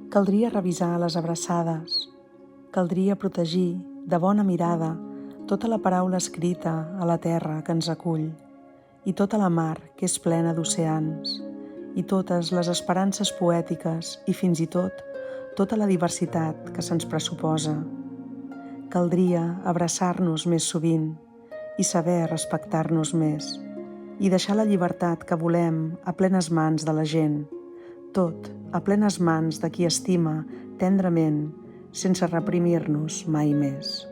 Caldria revisar les abraçades, caldria protegir de bona mirada tota la paraula escrita a la terra que ens acull i tota la mar que és plena d'oceans i totes les esperances poètiques i fins i tot tota la diversitat que se'ns pressuposa. Caldria abraçar-nos més sovint i saber respectar-nos més i deixar la llibertat que volem a plenes mans de la gent, tot a plenes mans de qui estima tendrament sense reprimir-nos mai més.